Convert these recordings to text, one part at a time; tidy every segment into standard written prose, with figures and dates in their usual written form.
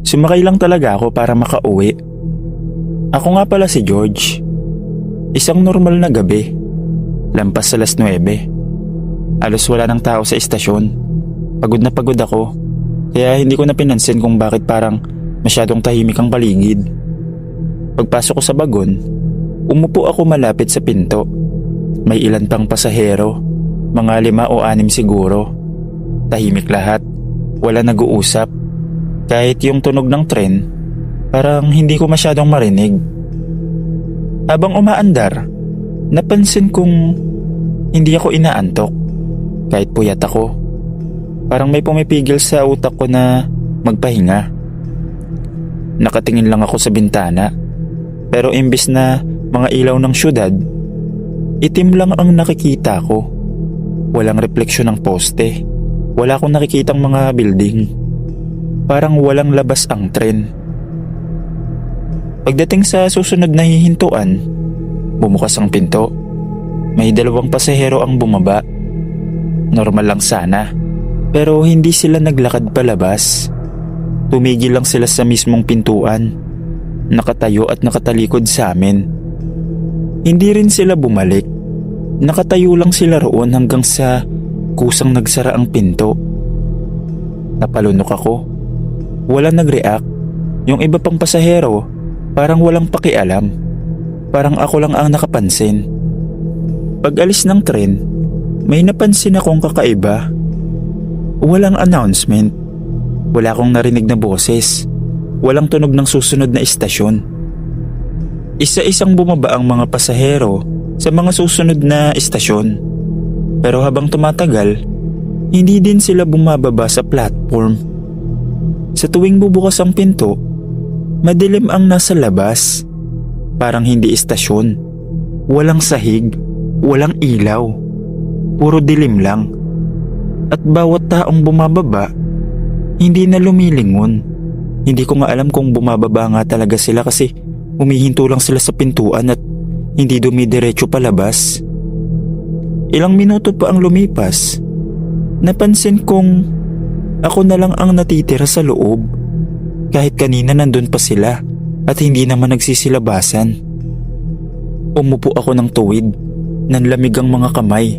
Sumakay lang talaga ako para makauwi. Ako nga pala si George. Isang normal na gabi. Lampas sa 9:00. Alos wala ng tao sa istasyon. Pagod na pagod ako. Kaya hindi ko na pinansin kung bakit parang masyadong tahimik ang paligid. Pagpasok ko sa bagon, umupo ako malapit sa pinto. May ilan pang pasahero. Mga 5 o 6 siguro. Tahimik lahat. Wala nag-uusap. Kahit yung tunog ng tren, parang hindi ko masyadong marinig. Habang umaandar, napansin kong hindi ako inaantok. Kahit puyat ako. Parang may pumipigil sa utak ko na magpahinga. Nakatingin lang ako sa bintana. Pero imbis na mga ilaw ng syudad, itim lang ang nakikita ko. Walang refleksyon ng poste. Wala akong nakikitang mga building. Parang walang labas ang tren. Pagdating sa susunod na hihintuan, bumukas ang pinto. May 2 pasahero ang bumaba. Normal lang sana. Pero hindi sila naglakad palabas. Tumigil lang sila sa mismong pintuan. Nakatayo at nakatalikod sa amin. Hindi rin sila bumalik. Nakatayo lang sila roon hanggang sa kusang nagsara ang pinto. Napalunok ako. Wala nag-react. Yung iba pang pasahero, parang walang pakialam. Parang ako lang ang nakapansin. Pag alis ng tren, may napansin akong kakaiba. Walang announcement. Wala akong narinig na boses. Walang tunog ng susunod na istasyon. Isa-isang bumaba ang mga pasahero sa mga susunod na istasyon. Pero habang tumatagal, hindi din sila bumababa sa platform. Sa tuwing bubukas ang pinto, madilim ang nasa labas. Parang hindi istasyon. Walang sahig, walang ilaw. Puro dilim lang. At bawat taong bumababa, hindi na lumilingon. Hindi ko nga alam kung bumababa nga talaga sila kasi humihinto lang sila sa pintuan at hindi dumidiretso palabas. Ilang minuto pa ang lumipas. Napansin kong ako na lang ang natitira sa loob. Kahit kanina nandun pa sila at hindi naman nagsisilabasan. Umupo ako ng tuwid. Nanlamig ang mga kamay.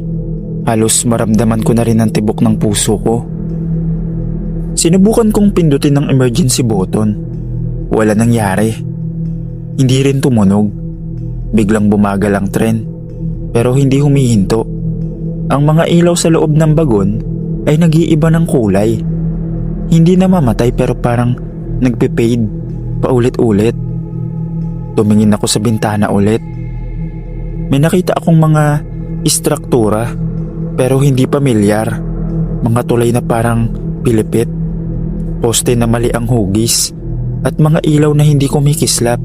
Halos maramdaman ko na rin ang tibok ng puso ko. Sinubukan kong pindutin ang emergency button. Wala nangyari. Hindi rin tumunog. Biglang bumagal ang tren. Pero hindi humihinto. Ang mga ilaw sa loob ng bagon ay nag-iiba ng kulay. Hindi na mamatay pero parang nagpe-fade paulit-ulit. Tumingin ako sa bintana ulit. May nakita akong mga istruktura pero hindi pamilyar. Mga tulay na parang pilipit. Poste na mali ang hugis at mga ilaw na hindi kumikislap.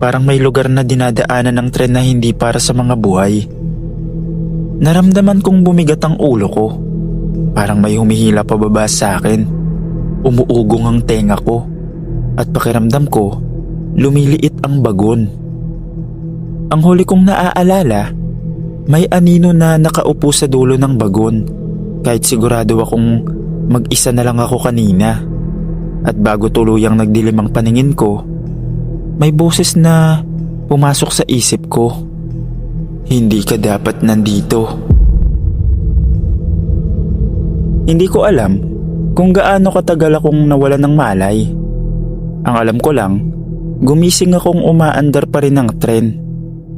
Parang may lugar na dinadaanan ng tren na hindi para sa mga buhay. Naramdaman kong bumigat ang ulo ko. Parang may humihila pababa sa akin. Umuugong ang tenga ko. At pakiramdam ko, lumiliit ang bagon. Ang huli kong naaalala, may anino na nakaupo sa dulo ng bagon. Kahit sigurado akong mag-isa na lang ako kanina. At bago tuluyang nagdilim ang paningin ko, may boses na pumasok sa isip ko. Hindi ka dapat nandito. Hindi ko alam kung gaano katagal akong nawala ng malay. Ang alam ko lang, gumising akong umaandar pa rin ng tren.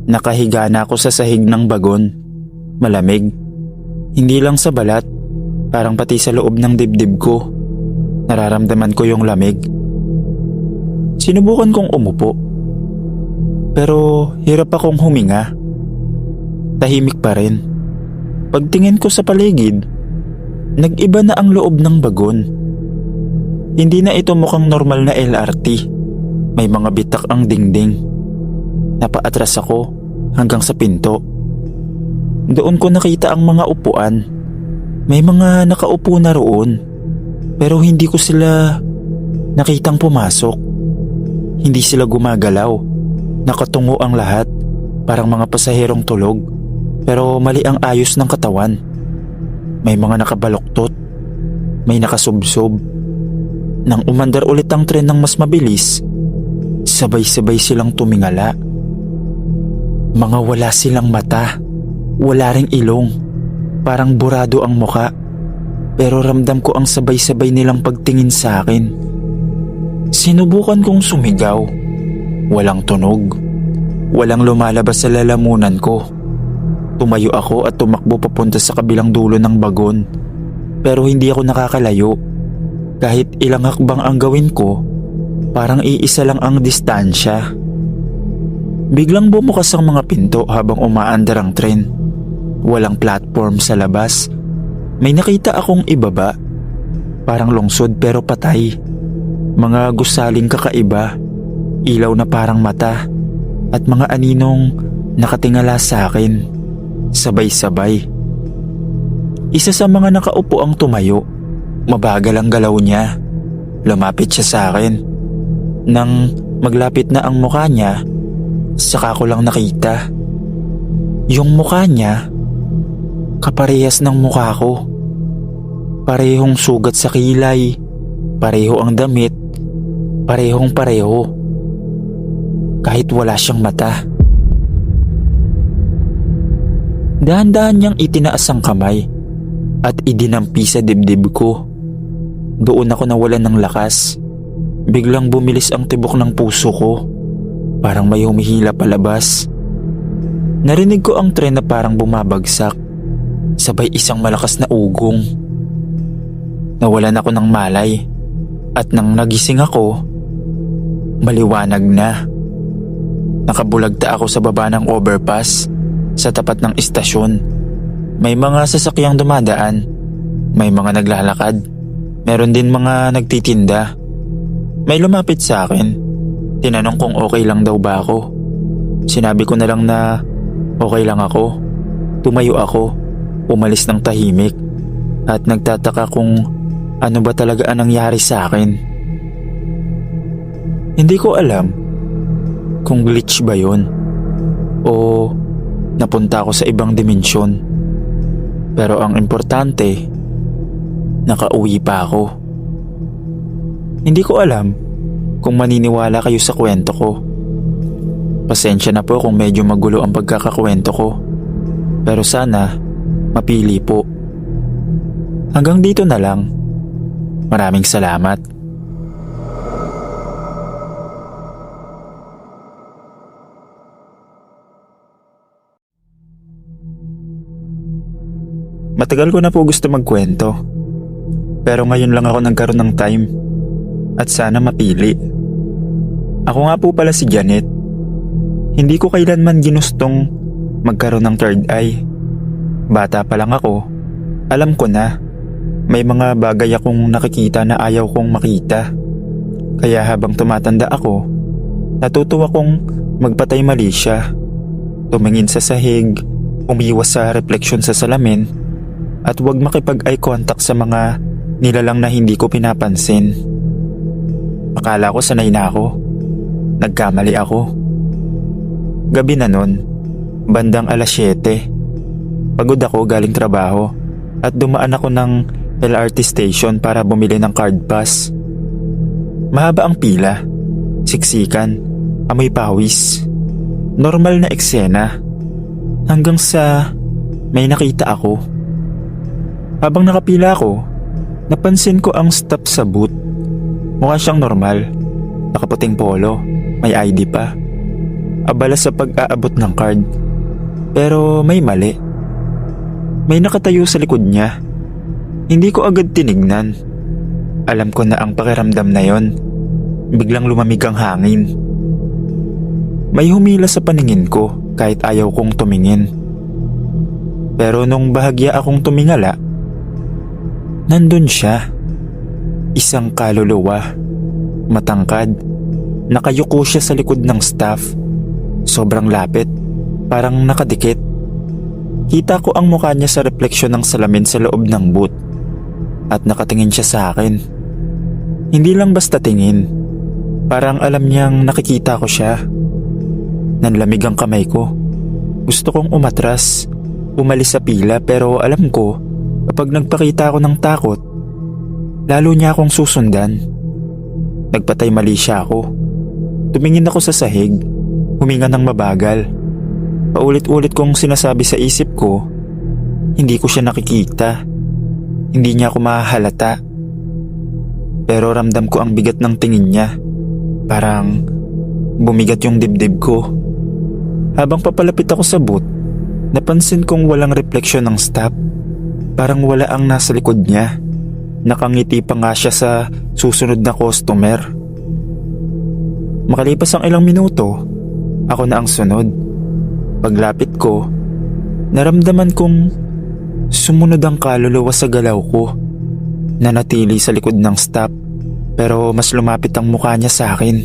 Nakahiga na ako sa sahig ng bagon. Malamig. Hindi lang sa balat, parang pati sa loob ng dibdib ko. Nararamdaman ko yung lamig. Sinubukan kong umupo. Pero hirap akong huminga. Tahimik pa rin. Pagtingin ko sa paligid, nag-iba na ang loob ng bagon. Hindi na ito mukhang normal na LRT. May mga bitak ang dingding. Napaatras ako hanggang sa pinto. Doon ko nakita ang mga upuan. May mga nakaupo na roon. Pero hindi ko sila nakitang pumasok. Hindi sila gumagalaw. Nakatungo ang lahat. Parang mga pasaherong tulog. Pero mali ang ayos ng katawan. May mga nakabaluktot. May nakasubsob. Nang umandar ulit ang tren ng mas mabilis, sabay-sabay silang tumingala. Mga wala silang mata, wala ring ilong, parang burado ang muka. Pero ramdam ko ang sabay-sabay nilang pagtingin sa akin. Sinubukan kong sumigaw. Walang tunog. Walang lumalabas sa lalamunan ko. Tumayo ako at tumakbo papunta sa kabilang dulo ng bagon. Pero hindi ako nakakalayo. Kahit ilang hakbang ang gawin ko, parang iisa lang ang distansya. Biglang bumukas ang mga pinto habang umaandar ang tren. Walang platform sa labas. May nakita akong ibaba. Parang lungsod pero patay. Mga gusaling kakaiba, ilaw na parang mata, at mga aninong nakatingala sa akin. Sabay-sabay. Isa sa mga nakaupo ang tumayo. Mabagal ang galaw niya. Lumapit siya sa akin. Nang maglapit na ang mukha niya, saka ko lang nakita. Yung mukha niya, kaparehas ng mukha ko. Parehong sugat sa kilay, pareho ang damit, parehong pareho. Kahit wala siyang mata. Dahan-dahan niyang itinaas ang kamay at idinampi sa dibdib ko. Doon ako nawalan ng lakas. Biglang bumilis ang tibok ng puso ko. Parang may humihila palabas. Narinig ko ang tren na parang bumabagsak. Sabay isang malakas na ugong. Nawalan ako ng malay. At nang nagising ako, maliwanag na. Nakabulagta ako sa baba ng overpass sa tapat ng istasyon. May mga sasakyang dumadaan. May mga naglalakad. Meron din mga nagtitinda. May lumapit sa akin. Tinanong kung okay lang daw ba ako. Sinabi ko na lang na okay lang ako. Tumayo ako. Umalis ng tahimik. At nagtataka kung ano ba talaga ang nangyari sa akin. Hindi ko alam kung glitch ba yun o napunta ako sa ibang dimensyon. Pero ang importante, nakauwi pa ako. Hindi ko alam kung maniniwala kayo sa kwento ko. Pasensya na po kung medyo magulo ang pagkakakwento ko. Pero sana mapili po. Hanggang dito na lang. Maraming salamat. Matagal ko na po gusto magkwento. Pero ngayon lang ako nagkaroon ng time. At sana mapili. Ako nga po pala si Janet. Hindi ko kailanman ginustong magkaroon ng third eye. Bata pa lang ako, alam ko na may mga bagay akong nakikita na ayaw kong makita. Kaya habang tumatanda ako, natutuwa kong magpatay mali siya. Tumingin sa sahig, umiwas sa refleksyon sa salamin, at huwag makipag-eye contact sa mga nilalang na hindi ko pinapansin. Akala ko sanay na ako. Nagkamali ako. Gabi na nun, bandang 7:00. Pagod ako galing trabaho at dumaan ako ng LRT station para bumili ng card pass. Mahaba ang pila, siksikan, amoy pawis. Normal na eksena. Hanggang sa may nakita ako. Habang nakapila ako, napansin ko ang stop sa booth. Mukha siyang normal. Nakaputing polo, may ID pa. Abala sa pag-aabot ng card. Pero may mali. May nakatayo sa likod niya. Hindi ko agad tinignan. Alam ko na ang pakiramdam na yon. Biglang lumamig ang hangin. May humila sa paningin ko kahit ayaw kong tumingin. Pero nung bahagya akong tumingala, nandun siya. Isang kaluluwa, matangkad, nakayuko siya sa likod ng staff. Sobrang lapit, parang nakadikit. Kita ko ang mukha niya sa refleksyon ng salamin sa loob ng booth. At nakatingin siya sa akin. Hindi lang basta tingin. Parang alam niyang nakikita ko siya. Nanlamig ang kamay ko. Gusto kong umatras, umalis sa pila, pero alam ko kapag nagpakita ako ng takot, lalo niya akong susundan. Nagpatay mali siya ako. Tumingin ako sa sahig, huminga ng mabagal. Paulit-ulit kong sinasabi sa isip ko, hindi ko siya nakikita. Hindi niya ako mahahalata. Pero ramdam ko ang bigat ng tingin niya. Parang bumigat yung dibdib ko. Habang papalapit ako sa booth, napansin kong walang refleksyon ng staff. Parang wala ang nasa likod niya. Nakangiti pa nga siya sa susunod na customer. Makalipas ang ilang minuto, ako na ang sunod. Paglapit ko, naramdaman kong sumunod ang kaluluwa sa galaw ko. Nanatili sa likod ng staff, pero mas lumapit ang mukha niya sa akin.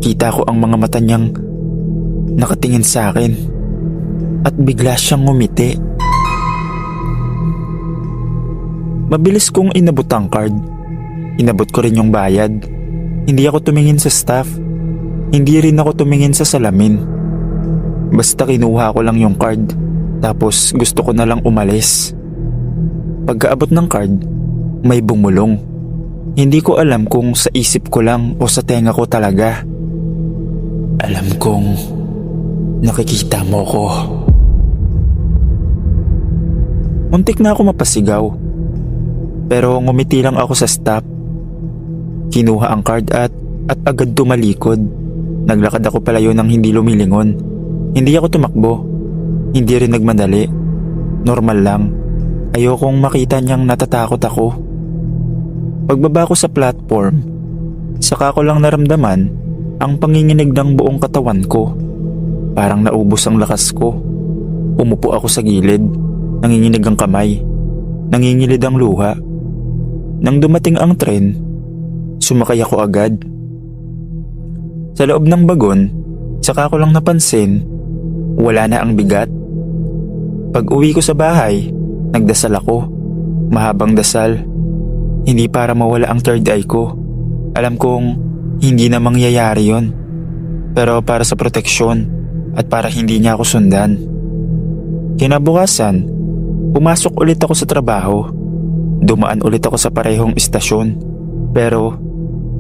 Kita ko ang mga mata niyang nakatingin sa akin at bigla siyang ngumiti. Mabilis kong inabot ang card. Inabot ko rin yung bayad. Hindi ako tumingin sa staff. Hindi rin ako tumingin sa salamin. Basta kinuha ko lang yung card. Tapos gusto ko na lang umalis. Pagkaabot ng card, may bumulong. Hindi ko alam kung sa isip ko lang o sa tenga ko talaga. Alam kong nakikita mo ko. Muntik na ako mapasigaw. Pero ngumiti lang ako sa staff. Kinuha ang card at agad tumalikod. Naglakad ako palayo ng hindi lumilingon. Hindi ako tumakbo. Hindi rin nagmadali. Normal lang. Ayokong makita niyang natatakot ako. Pagbaba ko sa platform, saka ko lang naramdaman ang panginginig ng buong katawan ko. Parang naubos ang lakas ko. Umupo ako sa gilid. Nanginginig ang kamay. Nangingilid ang luha. Nang dumating ang tren, sumakay ako agad. Sa loob ng bagon, saka ko lang napansin, wala na ang bigat. Pag uwi ko sa bahay, nagdasal ako. Mahabang dasal. Hindi para mawala ang third eye ko. Alam kong hindi na mangyayari yon. Pero para sa proteksyon at para hindi niya ako sundan. Kinabukasan, pumasok ulit ako sa trabaho. Dumaan ulit ako sa parehong istasyon. Pero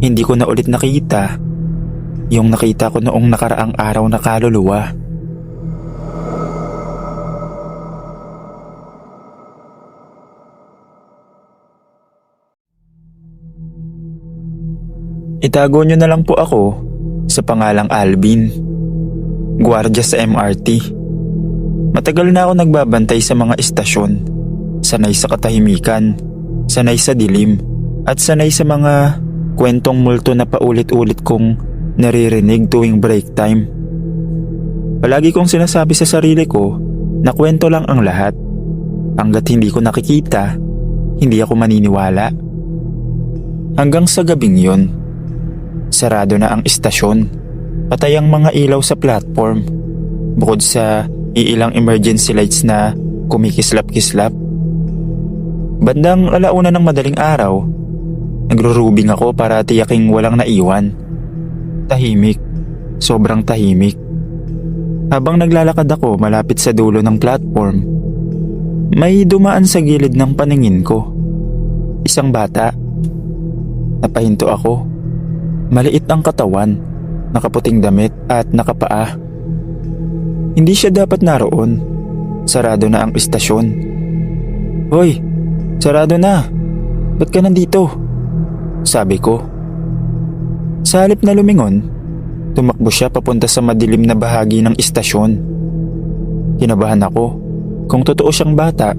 hindi ko na ulit nakita yung nakita ko noong nakaraang araw na kaluluwa. Itago niyo na lang po ako sa pangalang Alvin. Gwardiya sa MRT. Matagal na ako nagbabantay sa mga istasyon. Sanay sa katahimikan, sanay sa dilim, at sanay sa mga kwentong multo na paulit-ulit kong naririnig tuwing break time. Palagi kong sinasabi sa sarili ko na kwento lang ang lahat. Hanggat hindi ko nakikita, hindi ako maniniwala. Hanggang sa gabing yon, sarado na ang istasyon. Patay ang mga ilaw sa platform. Bukod sa iilang emergency lights na kumikislap-kislap. Bandang 1:00 ng madaling araw, nagrurubing ako para tiyaking walang naiwan. Tahimik, sobrang tahimik. Habang naglalakad ako malapit sa dulo ng platform, may dumaan sa gilid ng paningin ko. Isang bata. Napahinto ako. Maliit ang katawan, nakaputing damit at nakapaa. Hindi siya dapat naroon. Sarado na ang istasyon. Hoy, sarado na. Ba't ka nandito? Sabi ko. Sa halip na lumingon, tumakbo siya papunta sa madilim na bahagi ng istasyon. Kinabahan ako. Kung totoo siyang bata,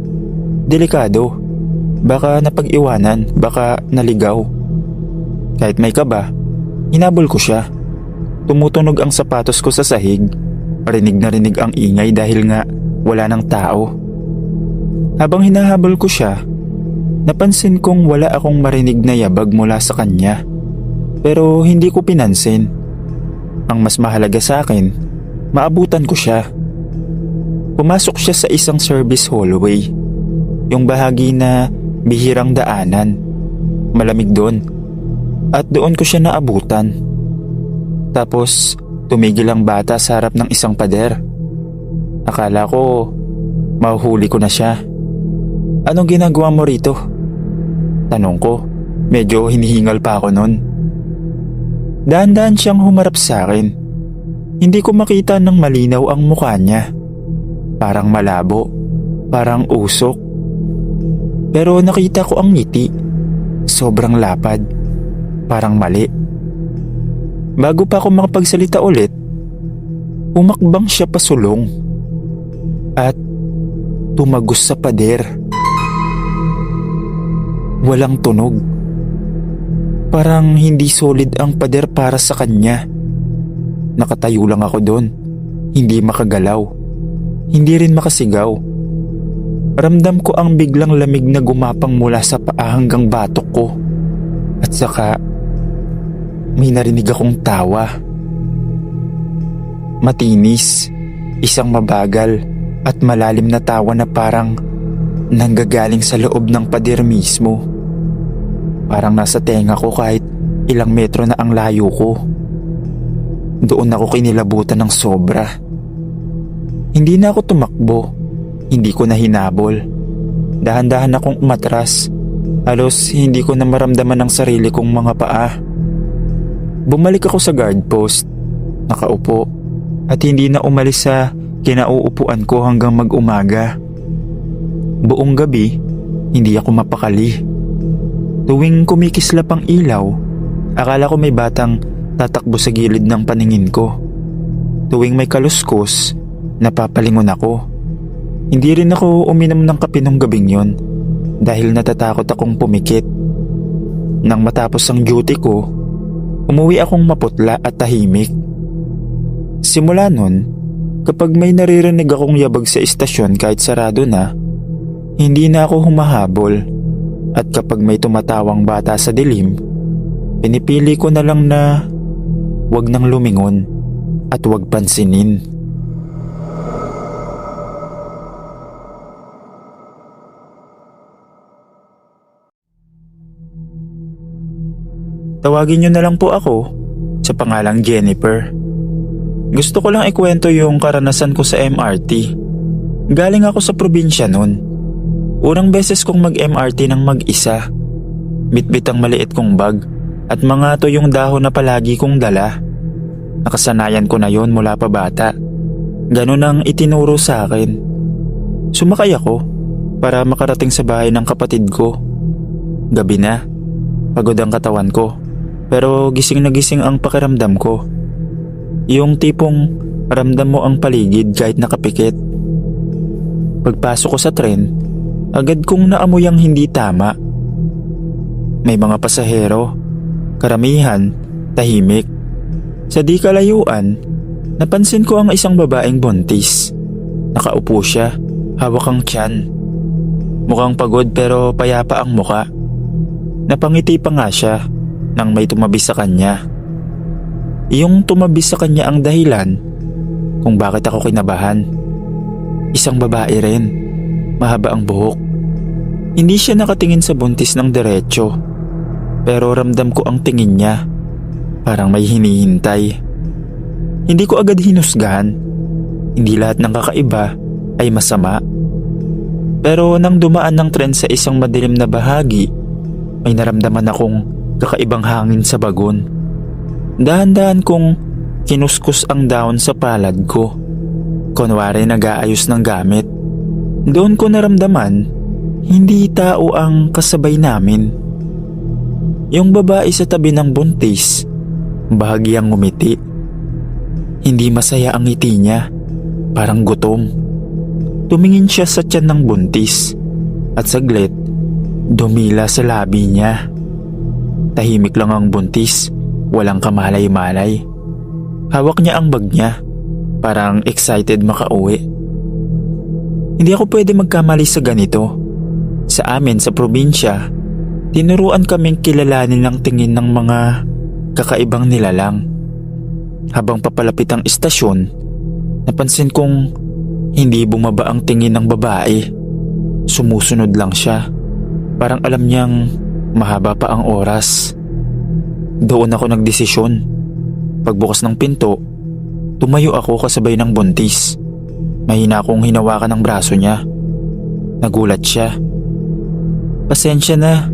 delikado. Baka napag-iwanan, baka naligaw. Kahit may kaba, hinabol ko siya. Tumutunog ang sapatos ko sa sahig. Rinig na rinig ang ingay dahil nga wala ng tao. Habang hinahabol ko siya, napansin kong wala akong marinig na yabag mula sa kanya. Pero hindi ko pinansin. Ang mas mahalaga sa akin, maabutan ko siya. Pumasok siya sa isang service hallway. Yung bahagi na bihirang daanan. Malamig doon. At doon ko siya naabutan. Tapos tumigil ang bata sa harap ng isang pader. Akala ko mahuhuli ko na siya. Anong ginagawa mo rito? Tanong ko. Medyo hinihingal pa ako noon. Dahan-dahan siyang humarap sa akin. Hindi ko makita ng malinaw ang mukha niya. Parang malabo, parang usok. Pero nakita ko ang ngiti. Sobrang lapad, parang mali. Bago pa ako makapagsalita ulit, umakbang siya pasulong at tumagos sa pader. Walang tunog. Parang hindi solid ang pader para sa kanya. Nakatayo lang ako doon, hindi makagalaw, hindi rin makasigaw. Ramdam ko ang biglang lamig na gumapang mula sa paa hanggang batok ko. At saka, may narinig akong tawa. Matinis, isang mabagal at malalim na tawa na parang nanggagaling sa loob ng pader mismo. Parang nasa tenga ko kahit ilang metro na ang layo ko. Doon ako kinilabutan ng sobra. Hindi na ako tumakbo. Hindi ko na hinabol. Dahan-dahan akong umatras. Halos hindi ko na maramdaman ang sarili kong mga paa. Bumalik ako sa guard post. Nakaupo. At hindi na umalis sa kinauupuan ko hanggang mag-umaga. Buong gabi, hindi ako mapakali. Tuwing kumikislap ang ilaw, akala ko may batang tatakbo sa gilid ng paningin ko. Tuwing may kaluskos, napapalingon ako. Hindi rin ako uminom ng kape nung gabing yon dahil natatakot akong pumikit. Nang matapos ang duty ko, umuwi akong maputla at tahimik. Simula nun, kapag may naririnig akong yabag sa istasyon kahit sarado na, hindi na ako humahabol. At kapag may tumatawang bata sa dilim, pinipili ko na lang na wag nang lumingon at wag pansinin. Tawagin niyo na lang po ako sa pangalang Jennifer. Gusto ko lang ikwento yung karanasan ko sa MRT. Galing ako sa probinsya nun. Unang beses kong mag-MRT ng mag-isa. Bitbit ang maliit kong bag at mga to yung dahon na palagi kong dala. Nakasanayan ko na yon mula pa bata. Ganun ang itinuro sa akin. Sumakay ako para makarating sa bahay ng kapatid ko. Gabi na, pagod ang katawan ko. Pero gising na gising ang pakiramdam ko. Yung tipong ramdam mo ang paligid kahit nakapikit. Pagpasok ko sa tren, agad kong naamoy ang hindi tama. May mga pasahero, karamihan, tahimik. Sa di kalayuan, napansin ko ang isang babaeng buntis. Nakaupo siya, hawak ang tiyan. Mukhang pagod pero payapa ang muka. Napangiti pa nga siya nang may tumabi sa kanya. Yung tumabi sa kanya ang dahilan kung bakit ako kinabahan. Isang babae rin, mahaba ang buhok. Hindi siya nakatingin sa buntis ng diretso, pero ramdam ko ang tingin niya, parang may hinihintay. Hindi ko agad hinusgahan. Hindi lahat ng kakaiba ay masama. Pero nang dumaan ng tren sa isang madilim na bahagi, may naramdaman akong kakaibang hangin sa bagon. Dahan-dahan kong kinuskus ang dahon sa palad ko. Kunwari nag-aayos ng gamit. Doon ko naramdaman, hindi tao ang kasabay namin. Yung babae sa tabi ng buntis, bahagyang ngumiti. Hindi masaya ang ngiti niya, parang gutom. Tumingin siya sa tiyan ng buntis at saglit, dumila sa labi niya. Tahimik lang ang buntis, walang kamalay-malay. Hawak niya ang bag niya, parang excited makauwi. Hindi ako pwede magkamali sa ganito. Sa amin sa probinsya, tinuruan kaming kilalanin ang tingin ng mga kakaibang nilalang. Habang papalapit ang istasyon, napansin kong hindi bumaba ang tingin ng babae. Sumusunod lang siya. Parang alam niyang mahaba pa ang oras. Doon ako nagdesisyon. Pagbukas ng pinto, tumayo ako kasabay ng buntis. Mahina akong hinawakan ng braso niya. Nagulat siya. "Pasensya na.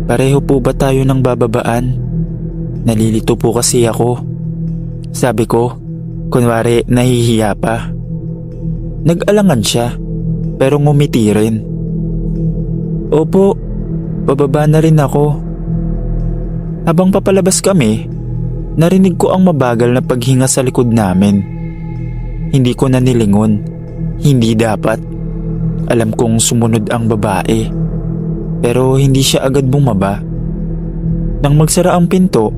Pareho po ba tayo ng bababaan?" Nalilito po kasi ako. Sabi ko, kunwari nahihiya pa. Nag-alangan siya, pero ngumiti rin. Opo, bababa na rin ako. Habang papalabas kami, narinig ko ang mabagal na paghinga sa likod namin. Hindi ko na nilingon. Hindi dapat. Alam kong sumunod ang babae. Pero hindi siya agad bumaba. Nang magsara ang pinto,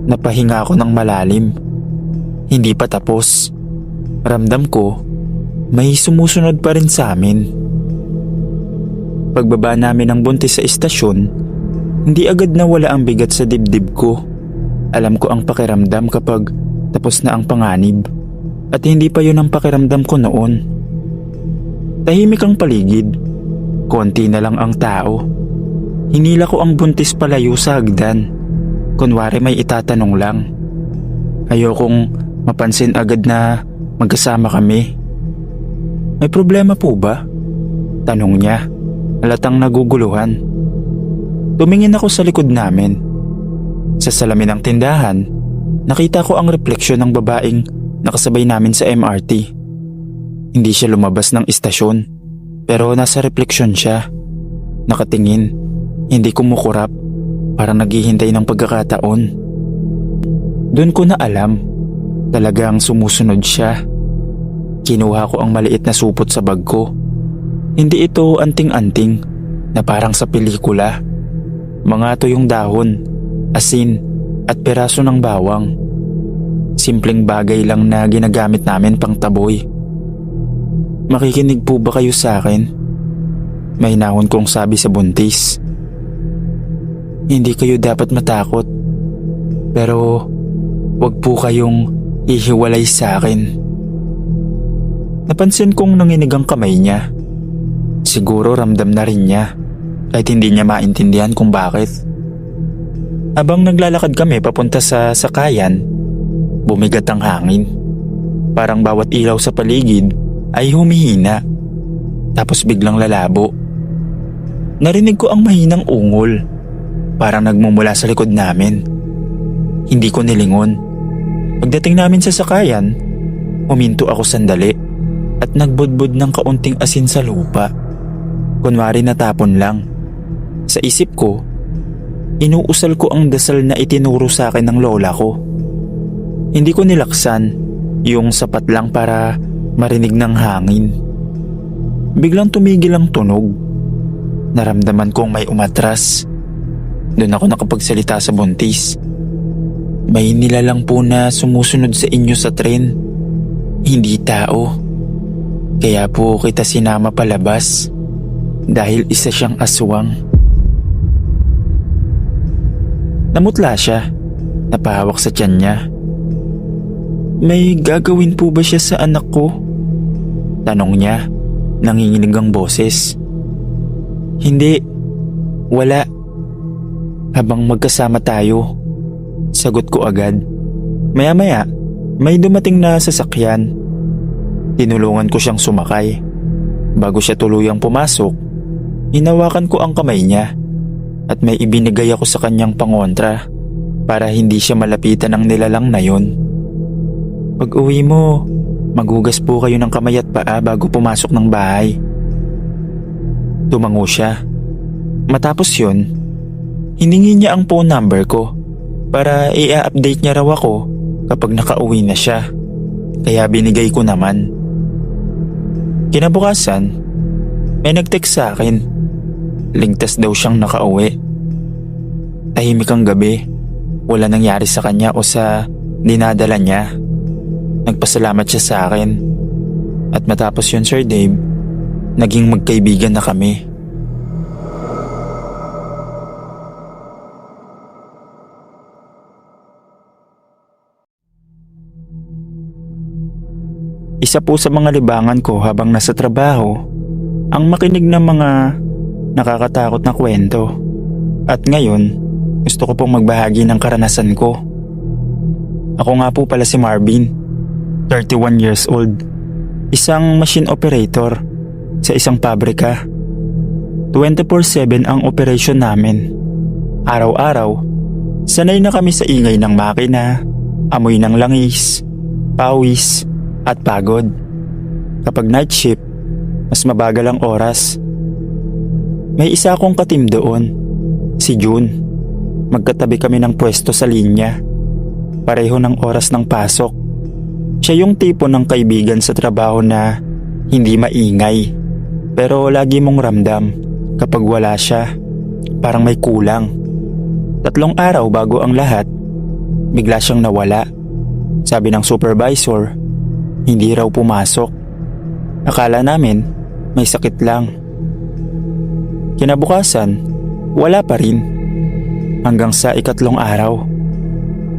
napahinga ako ng malalim. Hindi pa tapos. Ramdam ko, may sumusunod pa rin sa amin. Pagbaba namin ng buntis sa istasyon, hindi agad nawala ang bigat sa dibdib ko. Alam ko ang pakiramdam kapag tapos na ang panganib. At hindi pa yun ang pakiramdam ko noon. Tahimik ang paligid. Konti na lang ang tao. Hinila ko ang buntis palayo sa hagdan. Kunwari may itatanong lang. Ayokong mapansin agad na magkasama kami. May problema po ba? Tanong niya. Halatang naguguluhan. Tumingin ako sa likod namin. Sa salamin ng tindahan, nakita ko ang refleksyon ng babaeng nakasabay namin sa MRT. Hindi siya lumabas ng istasyon, pero nasa refleksyon siya. Nakatingin, hindi kumukurap, parang naghihintay ng pagkakataon. Doon ko na alam, talagang sumusunod siya. Kinuha ko ang maliit na supot sa bag ko. Hindi ito anting-anting na parang sa pelikula. Mga tuyong dahon, asin at peraso ng bawang. Simpleng bagay lang na ginagamit namin pang taboy. Makikinig po ba kayo sa akin? May nahon kong sabi sa buntis. Hindi kayo dapat matakot. Pero wag po kayong ihiwalay sa akin. Napansin kong nanginig ang kamay niya. Siguro ramdam na rin niya kahit hindi niya maintindihan kung bakit. Habang naglalakad kami papunta sa sakayan, bumigat ang hangin. Parang bawat ilaw sa paligid ay humihina, tapos biglang lalabo. Narinig ko ang mahinang ungol, parang nagmumula sa likod namin. Hindi ko nilingon. Pagdating namin sa sakayan, huminto ako sandali at nagbudbud ng kaunting asin sa lupa. Kunwari natapon lang. Sa isip ko, inuusal ko ang dasal na itinuro sa akin ng lola ko. Hindi ko nilaksan, yung sapat lang para marinig ng hangin. Biglang tumigil ang tunog. Naramdaman kong may umatras. Doon ako nakapagsalita sa buntis. May nilalang po na sumusunod sa inyo sa tren. Hindi tao. Kaya po kita sinama palabas. Dahil isa siyang aswang. Namutla siya. Napahawak sa tiyan niya. May gagawin po ba siya sa anak ko? Tanong niya. Nanginginig ang boses. Hindi. Wala. Habang magkasama tayo. Sagot ko agad. Maya-maya, may dumating na sasakyan. Tinulungan ko siyang sumakay. Bago siya tuluyang pumasok, hinawakan ko ang kamay niya at may ibinigay ako sa kanyang pangontra para hindi siya malapitan ng nilalang na yon. Pag uwi mo, maghugas po kayo ng kamay at paa bago pumasok ng bahay. Tumango siya. Matapos yun, hiningi niya ang phone number ko para i-update niya raw ako kapag nakauwi na siya. Kaya binigay ko naman. Kinabukasan, may nag-text sa akin. Ligtas daw siyang nakauwi. Tahimik ang gabi. Wala nangyari sa kanya o sa dinadala niya. Nagpasalamat siya sa akin. At matapos yun, Sir Dave, naging magkaibigan na kami. Isa po sa mga libangan ko habang nasa trabaho ang makinig ng mga nakakatakot na kwento. At ngayon, gusto ko pong magbahagi ng karanasan ko. Ako nga po pala si Marvin, 31 years old. Isang machine operator sa isang pabrika. 24/7 ang operasyon namin. Araw-araw, Sanay na kami sa ingay ng makina, amoy ng langis, pawis, at pagod. Kapag night shift, mas mabagal ang oras. May isa akong katim doon, si June. Magkatabi kami ng pwesto sa linya. Pareho ng oras ng pasok. Siya yung tipo ng kaibigan sa trabaho na hindi maingay. Pero lagi mong ramdam kapag wala siya, parang may kulang. 3 araw bago ang lahat, bigla siyang nawala. Sabi ng supervisor, hindi raw pumasok. Akala namin may sakit lang. Kinabukasan, wala pa rin. Hanggang sa 4 araw,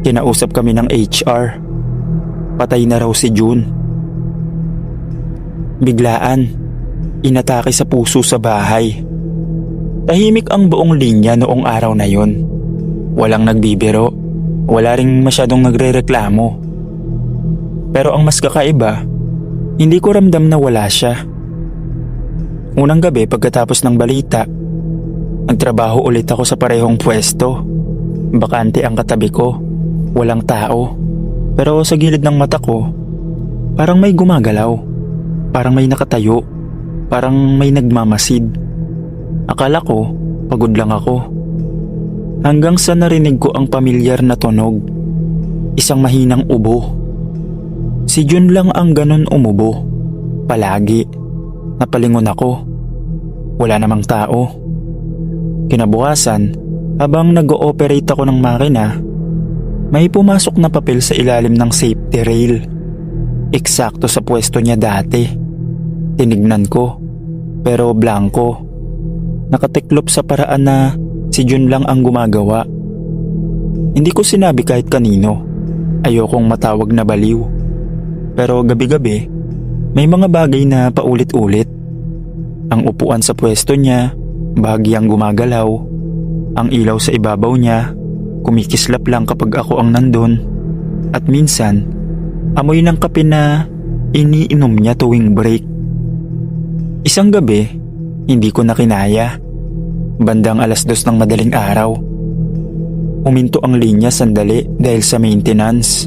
kinausap kami ng HR. Patay na raw si June. Biglaan, inatake sa puso sa bahay. Tahimik ang buong linya noong araw na yon. Walang nagbibiro, wala ring masyadong nagrereklamo. Pero ang mas kakaiba, hindi ko ramdam na wala siya. Unang gabi pagkatapos ng balita, nagtrabaho ulit ako sa parehong pwesto. Bakante ang katabi ko, walang tao. Pero sa gilid ng mata ko, parang may gumagalaw. Parang may nakatayo. Parang may nagmamasid. Akala ko, pagod lang ako. Hanggang sa narinig ko ang pamilyar na tunog. Isang mahinang ubo. Si June lang ang ganon umubo. Palagi. Napalingon ako. Wala namang tao. Kinabukasan, habang nag-ooperate ako ng makina, may pumasok na papel sa ilalim ng safety rail. Eksakto sa pwesto niya dati. Tinignan ko, pero blanko. Nakatiklop sa paraan na si June lang ang gumagawa. Hindi ko sinabi kahit kanino. Ayokong matawag na baliw. Pero gabi-gabi, may mga bagay na paulit-ulit. Ang upuan sa pwesto niya, bahagyang gumagalaw. Ang ilaw sa ibabaw niya, kumikislap lang kapag ako ang nandun. At minsan, amoy ng kape na iniinom niya tuwing break. Isang gabi, hindi ko na kinaya. Bandang 2:00 ng madaling araw. Uminto ang linya sandali dahil sa maintenance.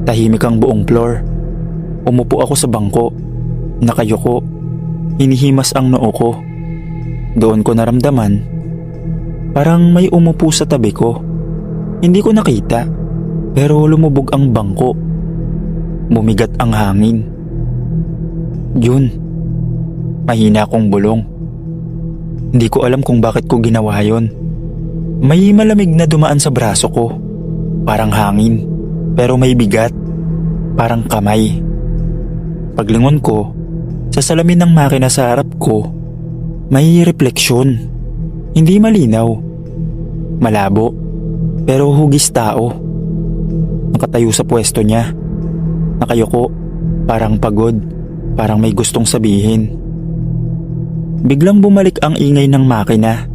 Tahimik ang buong floor. Umupo ako sa bangko. Nakayuko. Hinihimas ang noo ko. Doon ko naramdaman. Parang may umupo sa tabi ko. Hindi ko nakita. Pero lumubog ang bangko. Bumigat ang hangin. June. Mahina akong bulong. Hindi ko alam kung bakit ko ginawa yon. May malamig na dumaan sa braso ko. Parang hangin. Pero may bigat. Parang kamay. Paglingon ko, sa salamin ng makina sa harap ko, may refleksyon. Hindi malinaw. Malabo. Pero hugis tao. Nakatayo sa pwesto niya. Nakayuko. Parang pagod. Parang may gustong sabihin. Biglang bumalik ang ingay ng makina.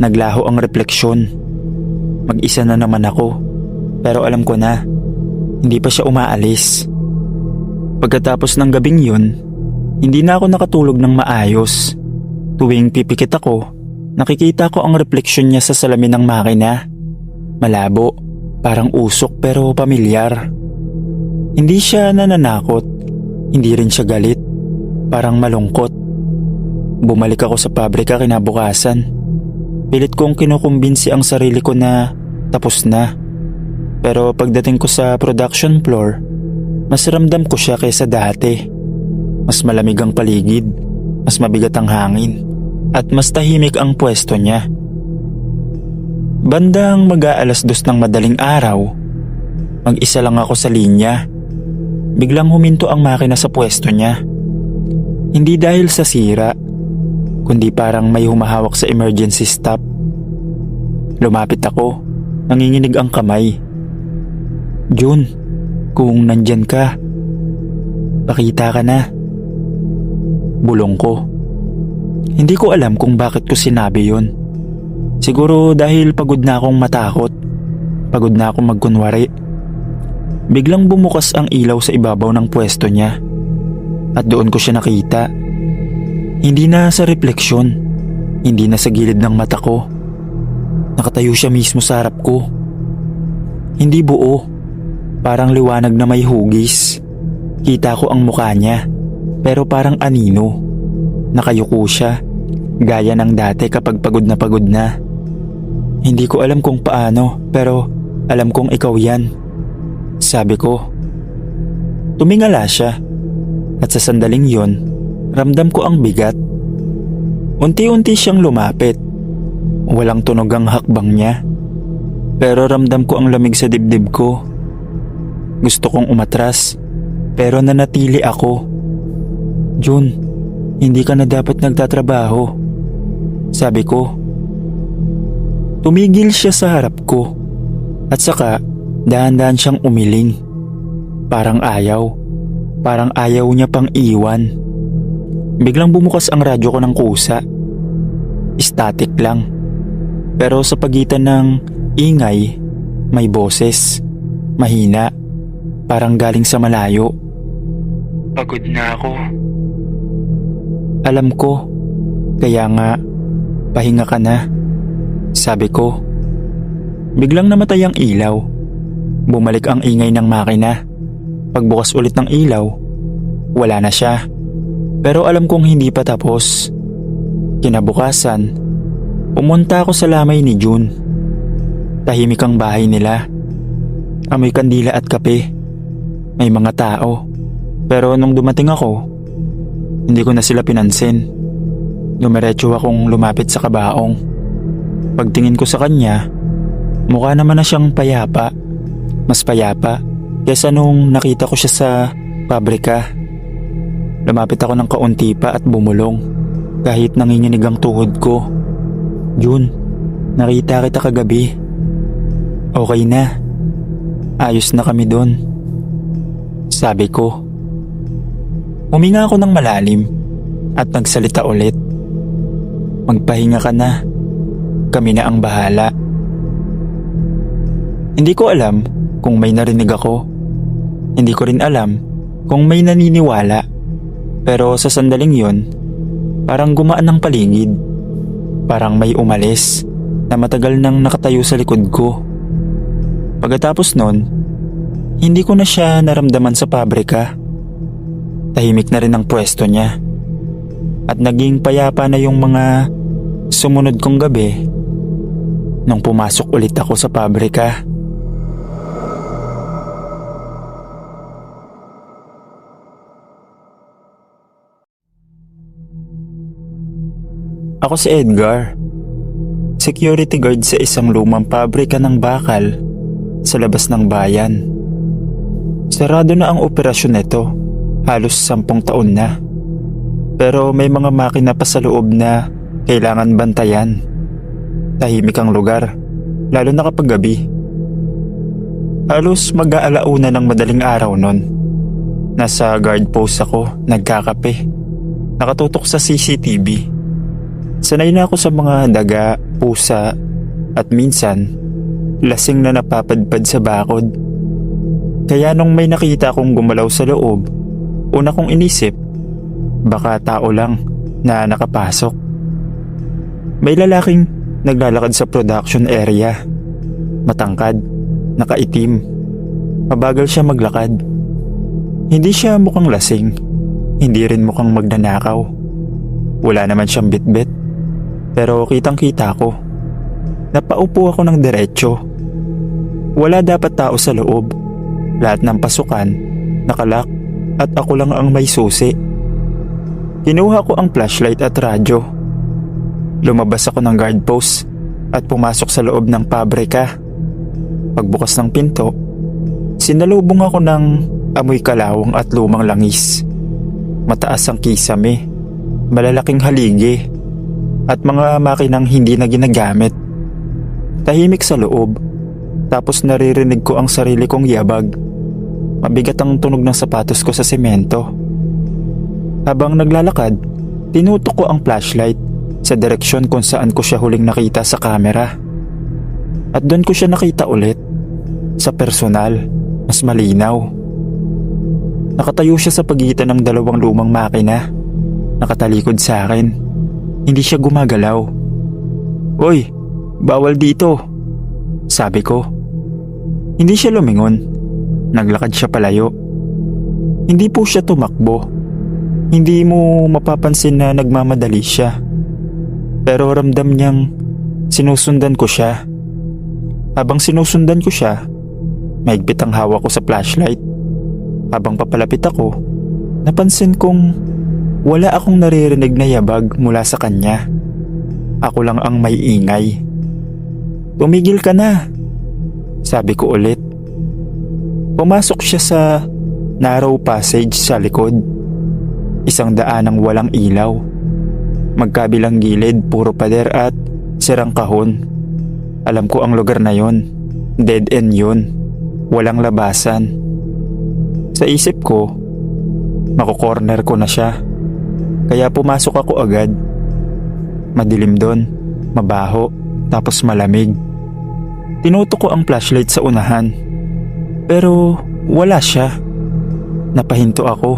Naglaho ang refleksyon. Mag-isa na naman ako. Pero alam ko na, hindi pa siya umaalis. Pagkatapos ng gabing yun, hindi na ako nakatulog ng maayos. Tuwing pipikit ako, nakikita ko ang refleksyon niya sa salamin ng makina. Malabo, parang usok pero pamilyar. Hindi siya nananakot, hindi rin siya galit, parang malungkot. Bumalik ako sa pabrika kinabukasan. Pilit kong kinukumbinsi ang sarili ko na tapos na. Pero pagdating ko sa production floor, mas ramdam ko siya kaysa dati. Mas malamig ang paligid, mas mabigat ang hangin, at mas tahimik ang pwesto niya. Bandang mag-2:00 ng madaling araw, mag-isa lang ako sa linya. Biglang huminto ang makina sa pwesto niya. Hindi dahil sa sira, kundi parang may humahawak sa emergency stop. Lumapit ako, nanginginig ang kamay. June, kung nandyan ka, pakita ka na. Bulong ko. Hindi ko alam kung bakit ko sinabi yon. Siguro dahil pagod na akong matakot. Pagod na akong magkunwari. Biglang bumukas ang ilaw sa ibabaw ng pwesto niya. At doon ko siya nakita. Hindi na sa refleksyon. Hindi na sa gilid ng mata ko. Nakatayo siya mismo sa harap ko. Hindi buo, parang liwanag na may hugis. Kita ko ang mukha niya, pero parang anino. Nakayuko siya, gaya ng dati kapag pagod na pagod na. Hindi ko alam kung paano, pero alam kong ikaw yan, sabi ko. Tumingala siya, at sa sandaling yon, ramdam ko ang bigat. Unti-unti siyang lumapit. Walang tunog ang hakbang niya, pero ramdam ko ang lamig sa dibdib ko. Gusto kong umatras, pero nanatili ako. Jun, hindi ka na dapat nagtatrabaho, sabi ko. Tumigil siya sa harap ko, at saka dahan-dahan siyang umiling. Parang ayaw niya pang iwan. Biglang bumukas ang radyo ko ng kusa. Static lang, pero sa pagitan ng ingay, may boses, mahina, parang galing sa malayo. Pagod na ako. Alam ko, kaya nga, pahinga ka na, sabi ko. Biglang namatay ang ilaw. Bumalik ang ingay ng makina. Pagbukas ulit ng ilaw, wala na siya. Pero alam kong hindi pa tapos. Kinabukasan, pumunta ako sa lamay ni Jun. Tahimik ang bahay nila. Amoy kandila at kape. May mga tao. Pero nung dumating ako, hindi ko na sila pinansin. Dumiretso akong lumapit sa kabaong. Pagtingin ko sa kanya, mukha naman na siyang payapa. Mas payapa kesa nung nakita ko siya sa pabrika. Lumapit ako ng kaunti pa at bumulong kahit nanginginig ang tuhod ko. Jun, nakita kita kagabi. Okay na. Ayos na kami doon, sabi ko. Huminga ako ng malalim at nagsalita ulit. Magpahinga ka na. Kami na ang bahala. Hindi ko alam kung may narinig ako. Hindi ko rin alam kung may naniniwala. Pero sa sandaling yon, parang gumaan ang paligid. Parang may umalis na matagal nang nakatayo sa likod ko. Pagkatapos nun, hindi ko na siya naramdaman sa pabrika. Tahimik na rin ang pwesto niya. At naging payapa na yung mga sumunod kong gabi nung pumasok ulit ako sa pabrika. Ako si Edgar, security guard sa isang lumang pabrika ng bakal sa labas ng bayan. Sarado na ang operasyon nito, halos 10 taon na. Pero may mga makina pa sa loob na kailangan bantayan. Tahimik ang lugar, lalo na kapag gabi. Halos mag-aalauna ng madaling araw nun. Nasa guard post ako, nagkakape. Nakatutok sa CCTV. Sanay na ako sa mga daga, pusa, at minsan, lasing na napapadpad sa bakod. Kaya nung may nakita akong gumalaw sa loob, una kong inisip, baka tao lang na nakapasok. May lalaking naglalakad sa production area. Matangkad, nakaitim. Mabagal siya maglakad. Hindi siya mukhang lasing, hindi rin mukhang magnanakaw. Wala naman siyang bitbit. Pero kitang-kita ko. Napaupo ako ng diretsyo. Wala dapat tao sa loob. Lahat ng pasukan, nakalak at ako lang ang may susi. Kinuha ko ang flashlight at radyo. Lumabas ako ng guard post at pumasok sa loob ng pabrika. Pagbukas ng pinto, sinalubong ako ng amoy kalawang at lumang langis. Mataas ang kisame, malalaking haligi, at mga makinang hindi na ginagamit. Tahimik sa loob, tapos naririnig ko ang sarili kong yabag. Mabigat ang tunog ng sapatos ko sa semento. Habang naglalakad, tinutok ko ang flashlight sa direksyon kung saan ko siya huling nakita sa kamera. At doon ko siya nakita ulit, sa personal, mas malinaw. Nakatayo siya sa pagitan ng 2 lumang makina. Nakatalikod sa akin. Hindi siya gumagalaw. "Hoy, bawal dito," Sabi ko. Hindi siya lumingon. Naglakad siya palayo. Hindi po siya tumakbo. Hindi mo mapapansin na nagmamadali siya. Pero ramdam niyang sinusundan ko siya. Habang sinusundan ko siya, mahigpit ang hawak ko sa flashlight. Habang papalapit ako, napansin kong wala akong naririnig na yabag mula sa kanya. Ako lang ang may ingay. Tumigil ka na, sabi ko ulit. Pumasok siya sa narrow passage sa likod. Isang daanang walang ilaw. Magkabilang gilid, puro pader at sirang kahon. Alam ko ang lugar na yon. Dead end yun. Walang labasan. Sa isip ko, makukorner ko na siya. Kaya pumasok ako agad. Madilim doon, mabaho, tapos malamig. Tinutok ko ang flashlight sa unahan. Pero wala siya. Napahinto ako.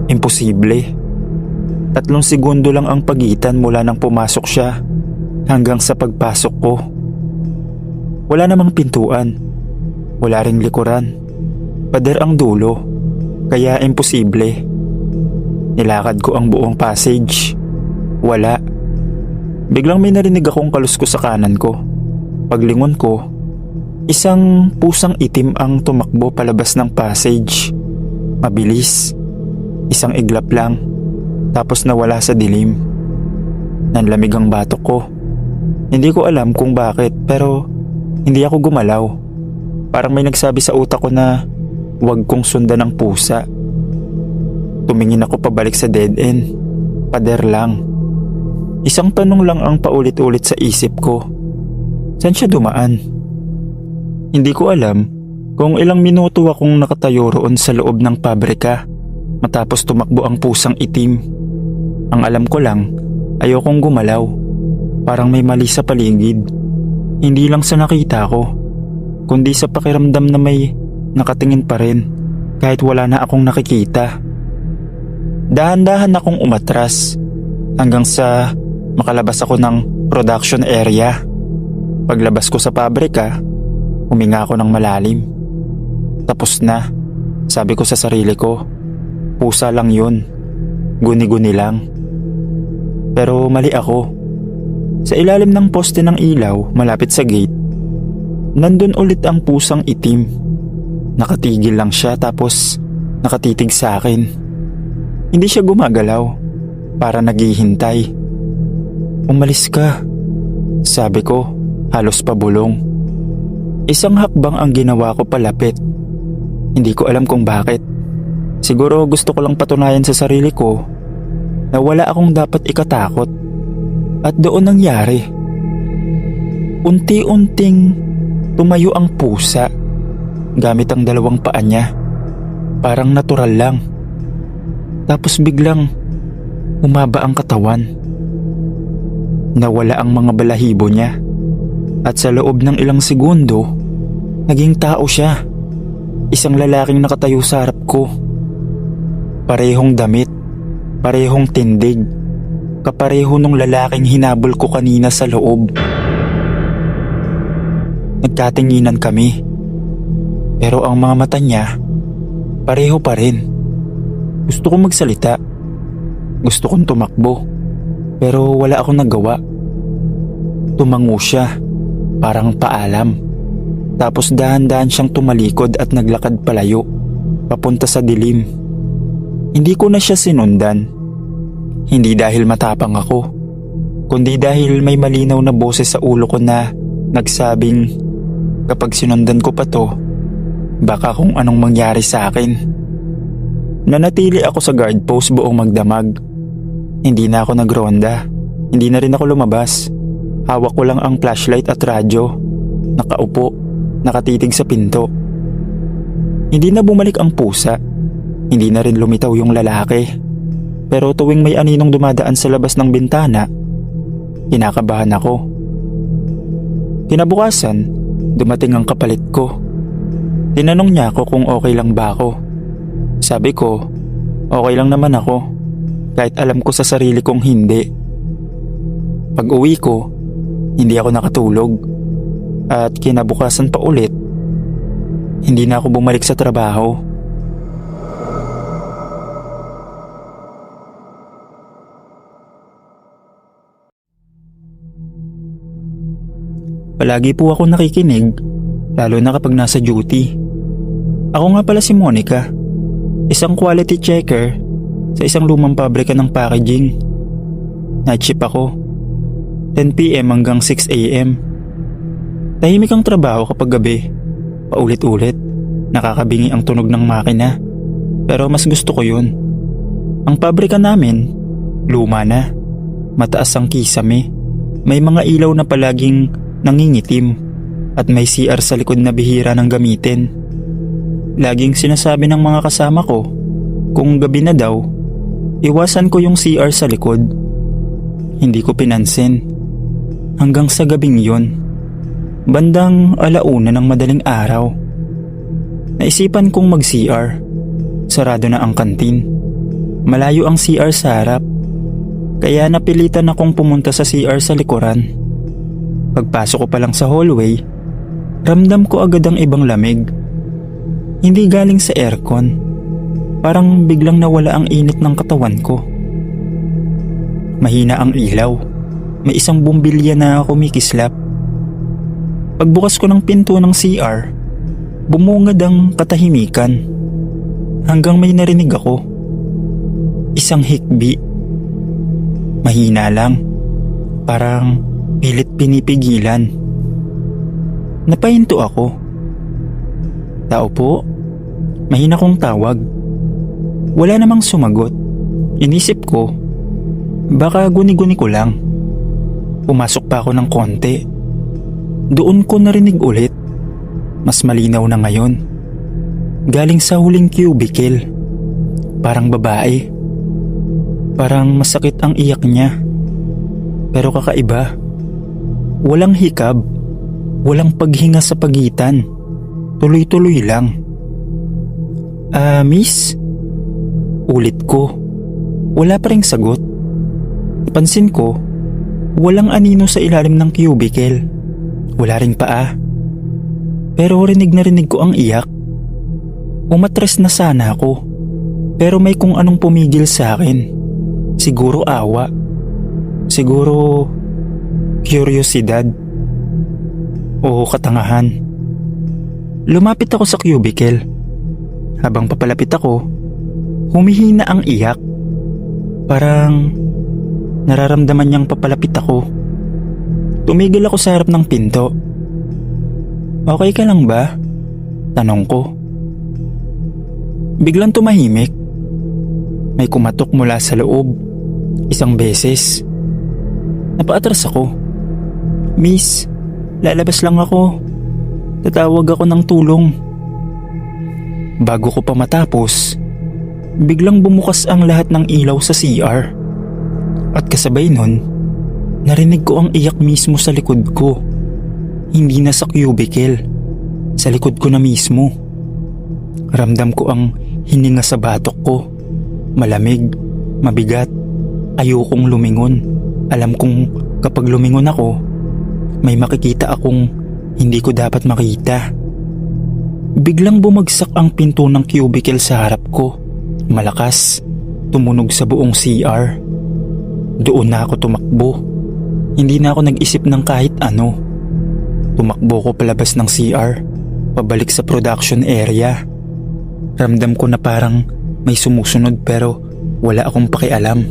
Imposible. 3 segundo lang ang pagitan mula nang pumasok siya hanggang sa pagpasok ko. Wala namang pintuan. Wala ring likuran. Pader ang dulo. Kaya imposible. Nilakad ko ang buong passage. Wala. Biglang may narinig akong kaluskos sa kanan ko. Paglingon ko, isang pusang itim ang tumakbo palabas ng passage. Mabilis. Isang iglap lang. Tapos nawala sa dilim. Nanlamig ang batok ko. Hindi ko alam kung bakit pero hindi ako gumalaw. Parang may nagsabi sa utak ko na huwag kong sundan ang pusa. Tumingin ako pabalik sa dead end. Pader lang. Isang tanong lang ang paulit-ulit sa isip ko. Saan siya dumaan? Hindi ko alam kung ilang minuto akong nakatayo roon sa loob ng pabrika matapos tumakbo ang pusang itim. Ang alam ko lang, ayokong gumalaw. Parang may mali sa paligid. Hindi lang sa nakita ko, kundi sa pakiramdam na may nakatingin pa rin kahit wala na akong nakikita. Dahan-dahan akong umatras hanggang sa makalabas ako ng production area. Paglabas ko sa pabrika, huminga ako ng malalim. Tapos na, sabi ko sa sarili ko. Pusa lang yun. Guni-guni lang. Pero mali ako. Sa ilalim ng poste ng ilaw malapit sa gate, nandun ulit ang pusang itim. Nakatigil lang siya tapos nakatitig sa akin. Hindi siya gumagalaw. Para naghihintay. Umalis ka, sabi ko, halos pabulong. Isang hakbang ang ginawa ko palapit. Hindi ko alam kung bakit. Siguro gusto ko lang patunayan sa sarili ko na wala akong dapat ikatakot. At doon nangyari. Unti-unting tumayo ang pusa gamit ang 2 paa niya. Parang natural lang. Tapos biglang umaba ang katawan. Nawala ang mga balahibo niya. At sa loob ng ilang segundo, naging tao siya. Isang lalaking nakatayo sa harap ko. Parehong damit, parehong tindig, kapareho nung lalaking hinabol ko kanina sa loob. Nagkatinginan kami. Pero ang mga mata niya, pareho pa rin. Gusto kong magsalita. Gusto kong tumakbo. Pero wala akong nagawa. Tumango siya, parang paalam. Tapos dahan-dahan siyang tumalikod at naglakad palayo, papunta sa dilim. Hindi ko na siya sinundan. Hindi dahil matapang ako, kundi dahil may malinaw na boses sa ulo ko na nagsabing kapag sinundan ko pa to, baka kung anong mangyari sa akin. Nanatili ako sa guard post buong magdamag. Hindi na ako nagronda. Hindi na rin ako lumabas. Hawak ko lang ang flashlight at radyo. Nakaupo, nakatitig sa pinto. Hindi na bumalik ang pusa. Hindi na rin lumitaw yung lalaki. Pero tuwing may aninong dumadaan sa labas ng bintana, kinakabahan ako. Kinabukasan, dumating ang kapalit ko. Tinanong niya ako kung okay lang ba ako. Sabi ko, okay lang naman ako, kahit alam ko sa sarili kong hindi. Pag uwi ko, hindi ako nakatulog. At kinabukasan pa ulit, hindi na ako bumalik sa trabaho. Palagi po ako nakikinig, lalo na kapag nasa duty. Ako nga pala si Monica, isang quality checker sa isang lumang pabrika ng packaging. Night shift ako, 10 PM hanggang 6 AM. Tahimik ang trabaho kapag gabi, paulit-ulit, nakakabingi ang tunog ng makina. Pero mas gusto ko yun. Ang pabrika namin, luma na, mataas ang kisame, may mga ilaw na palaging nangingitim at may CR sa likod na bihira ng gamitin. Laging sinasabi ng mga kasama ko, kung gabi na daw, iwasan ko yung CR sa likod. Hindi ko pinansin. Hanggang sa gabing yun, bandang 1:00 ng madaling araw, naisipan kong mag-CR. Sarado na ang kantin. Malayo ang CR sa harap, kaya napilitan akong pumunta sa CR sa likuran. Pagpasok ko pa lang sa hallway, ramdam ko agad ang ibang lamig. Hindi galing sa aircon. Parang biglang nawala ang init ng katawan ko. Mahina ang ilaw. May isang bumbilya na kumikislap. Pagbukas ko ng pinto ng CR, bumungad ang katahimikan. Hanggang may narinig ako. Isang hikbi. Mahina lang. Parang pilit pinipigilan. Napahinto ako. Tao po? Mahina kong tawag. Wala namang sumagot. Inisip ko, baka guni-guni ko lang. Pumasok pa ako ng konti. Doon ko narinig ulit. Mas malinaw na ngayon. Galing sa huling cubicle. Parang babae. Parang masakit ang iyak niya. Pero kakaiba. Walang hikab, walang paghinga sa pagitan. Tuloy-tuloy lang. Miss? Ulit ko. Wala pa ring sagot. Napansin ko, walang anino sa ilalim ng cubicle. Wala ring paa. Pero rinig na rinig ko ang iyak. Umatres na sana ako, pero may kung anong pumigil sa akin. Siguro awa. Siguro kuryosidad o katangahan. Lumapit ako sa cubicle. Habang papalapit ako, humihina ang iyak. Parang nararamdaman niyang papalapit ako. Tumigil ako sa harap ng pinto. Okay ka lang ba? Tanong ko. Biglang tumahimik. May kumatok mula sa loob. Isang beses. Napaatras ako. Miss, lalabas lang ako. Tatawag ako ng tulong. Bago ko pa matapos, biglang bumukas ang lahat ng ilaw sa CR. At kasabay nun, narinig ko ang iyak mismo sa likod ko. Hindi na sa cubicle, sa likod ko na mismo. Ramdam ko ang hininga sa batok ko. Malamig, mabigat. Ayokong lumingon. Alam kong kapag lumingon ako, may makikita akong hindi ko dapat makita. Biglang bumagsak ang pinto ng cubicle sa harap ko. Malakas, tumunog sa buong CR. Doon na ako tumakbo. Hindi na ako nag-isip ng kahit ano. Tumakbo ko palabas ng CR, pabalik sa production area. Ramdam ko na parang may sumusunod pero wala akong pakialam.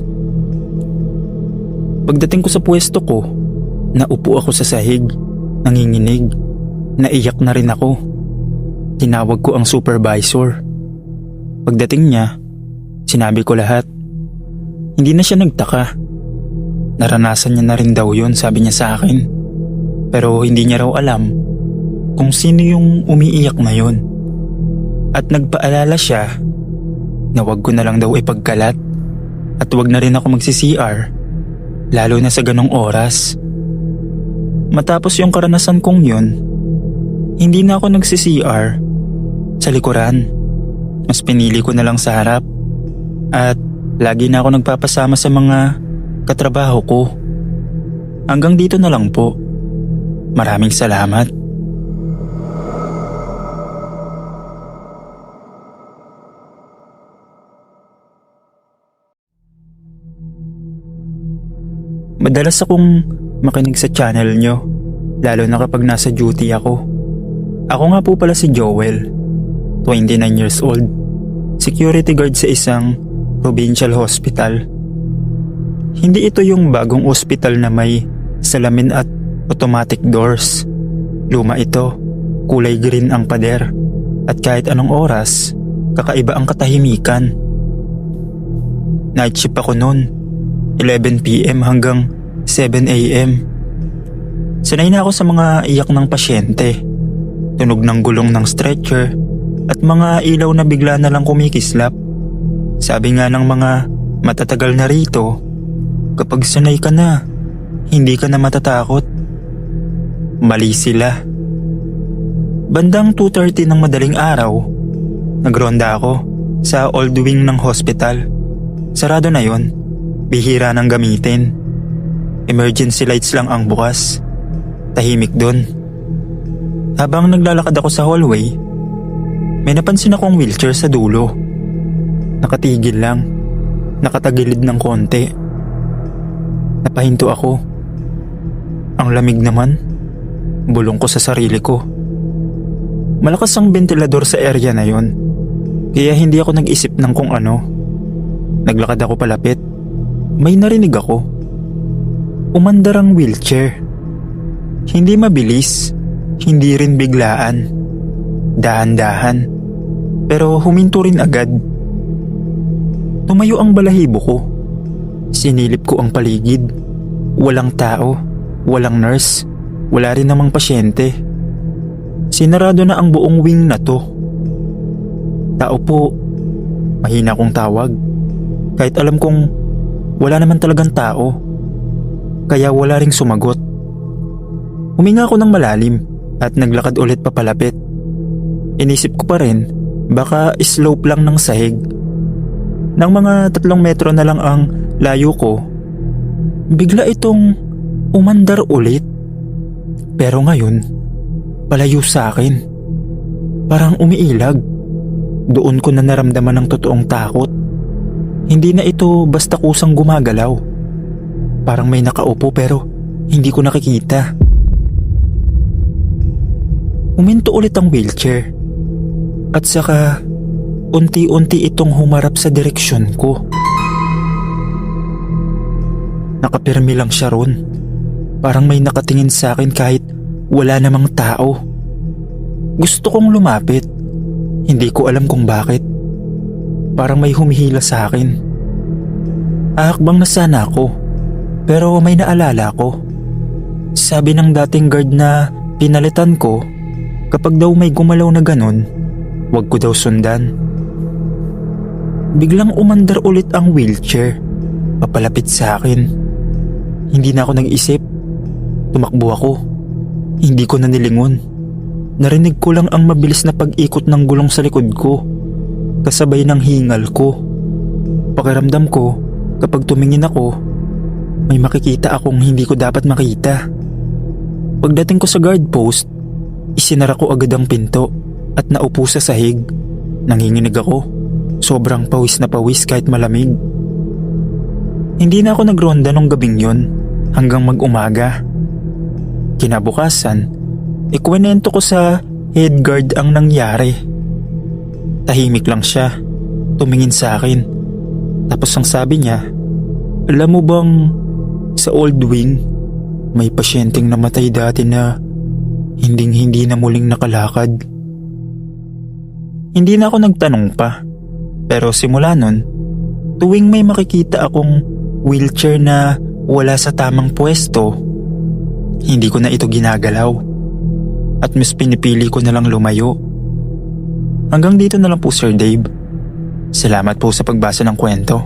Pagdating ko sa pwesto ko, naupo ako sa sahig, nanginginig, naiyak na rin ako. Tinawag ko ang supervisor. Pagdating niya, sinabi ko lahat. Hindi na siya nagtaka. Naranasan niya na rin daw yun, sabi niya sa akin. Pero hindi niya raw alam kung sino yung umiiyak na yun. At nagpaalala siya na wag ko na lang daw ipagkalat at wag na rin ako magsi-CR, lalo na sa ganong oras. Matapos yung karanasan kong yun, hindi na ako nagsi-CR sa likuran. Mas pinili ko na lang sa harap at lagi na ako nagpapasama sa mga katrabaho ko. Hanggang dito na lang po. Maraming salamat. Madalas akong makinig sa channel nyo, lalo na kapag nasa duty ako. Ako nga po pala si Joel, 29 years old, security guard sa isang provincial hospital. Hindi ito yung bagong ospital na may salamin at automatic doors. Luma ito, kulay green ang pader, at kahit anong oras, kakaiba ang katahimikan. Night shift ako noon, 11 PM hanggang 7 AM. Sanay na ako sa mga iyak ng pasyente, tunog ng gulong ng stretcher, at mga ilaw na bigla na lang kumikislap. Sabi nga ng mga matatagal na rito, kapag sanay ka na, hindi ka na matatakot. Mali sila. Bandang 2:30 ng madaling araw, nagronda ako sa old wing ng hospital. Sarado na yon, bihira nang gamitin. Emergency lights lang ang bukas. Tahimik dun. Habang naglalakad ako sa hallway, may napansin akong wheelchair sa dulo. Nakatigil lang, nakatagilid ng konti. Napahinto ako. Ang lamig naman, bulong ko sa sarili ko. Malakas ang ventilador sa area na yon, kaya hindi ako nag-isip ng kung ano. Naglakad ako palapit. May narinig ako. Umandar ang wheelchair. Hindi mabilis, hindi rin biglaan. Dahan-dahan, pero huminto rin agad. Tumayo ang balahibo ko. Sinilip ko ang paligid. Walang tao, walang nurse, wala rin namang pasyente. Sinarado na ang buong wing na to. Tao po, mahina kong tawag. Kahit alam kong wala naman talagang tao, kaya wala ring sumagot. Huminga ako ng malalim at naglakad ulit papalapit. Inisip ko pa rin, baka slope lang ng sahig. Nang mga 3 metro na lang ang layo ko, bigla itong umandar ulit. Pero ngayon, palayo sa akin. Parang umiilag. Doon ko na naramdaman ang totoong takot. Hindi na ito basta kusang gumagalaw. Parang may nakaupo pero hindi ko nakikita. Uminto ulit ang wheelchair. At saka unti-unti itong humarap sa direksyon ko. Nakapirmi lang siya ron. Parang may nakatingin sa akin kahit wala namang tao. Gusto kong lumapit. Hindi ko alam kung bakit. Parang may humihila sa akin. Ahakbang na sana ako, pero may naalala ko. Sabi ng dating guard na pinalitan ko, kapag daw may gumalaw na ganun, wag ko daw sundan. Biglang umandar ulit ang wheelchair, papalapit sa akin. Hindi na ako nag-isip. Tumakbo ako. Hindi ko na nilingon. Narinig ko lang ang mabilis na pag-ikot ng gulong sa likod ko, kasabay ng hingal ko. Pakiramdam ko, kapag tumingin ako, may makikita akong hindi ko dapat makita. Pagdating ko sa guard post, isinara ko agad ang pinto at naupo sa sahig. Nanginginig ako. Sobrang pawis na pawis kahit malamig. Hindi na ako nagronda nung gabing yon hanggang mag-umaga. Kinabukasan, ikwento ko sa head guard ang nangyari. Tahimik lang siya, tumingin sa akin. Tapos ang sabi niya, alam mo bang sa old wing may pasyenteng namatay dati na hindi na muling nakalakad? Hindi na ako nagtanong pa, pero simula nun, tuwing may makikita akong wheelchair na wala sa tamang pwesto, hindi ko na ito ginagalaw at mas pinipili ko na lang lumayo. Hanggang dito na lang po, Sir Dave. Salamat po sa pagbasa ng kwento.